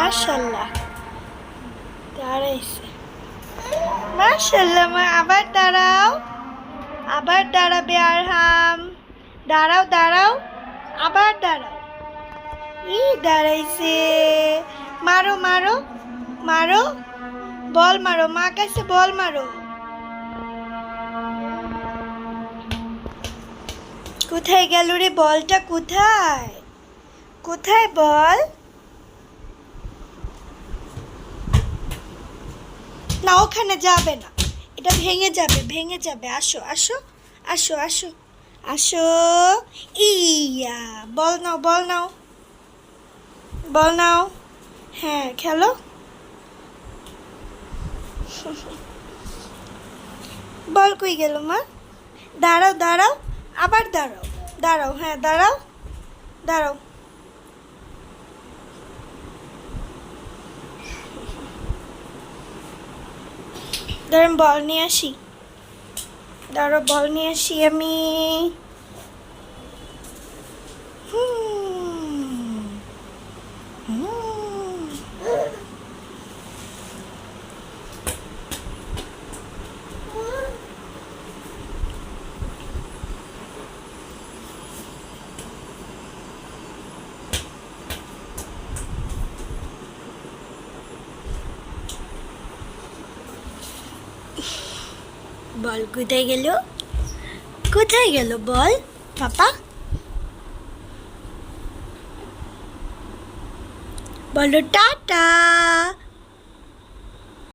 মাশাআল্লাহ দাঁড়াইছে। মাশাআল্লাহ মা, আবার দাঁড়াও, আবার দাঁড়াবে আরহাম। দাঁড়াও দাঁড়াও, আবার দাঁড়াও। দাঁড়াইছে। মারো মারো মারো, বল মারো, মা কাছে বল মারো। কোথায় গেল রে বলটা? কোথায় কোথায় বল? না, ওখানে যাবে না, এটা ভেঙে যাবে, ভেঙে যাবে। আসো আসো আসো আসো আসো। ইয়া, বল নাও, বল নাও, বল নাও। হ্যাঁ, খেলো। বল কই গেল মা? দাঁড়াও দাঁড়াও, আবার দাঁড়াও, দাঁড়াও, হ্যাঁ দাঁড়াও, দাঁড়াও। ধরেন বল নিয়ে আসি, দাঁড়াও বল নিয়ে আসি আমি। বল কোথায় গেল? কোথায় গেল বল পাপা? বলো টাটা।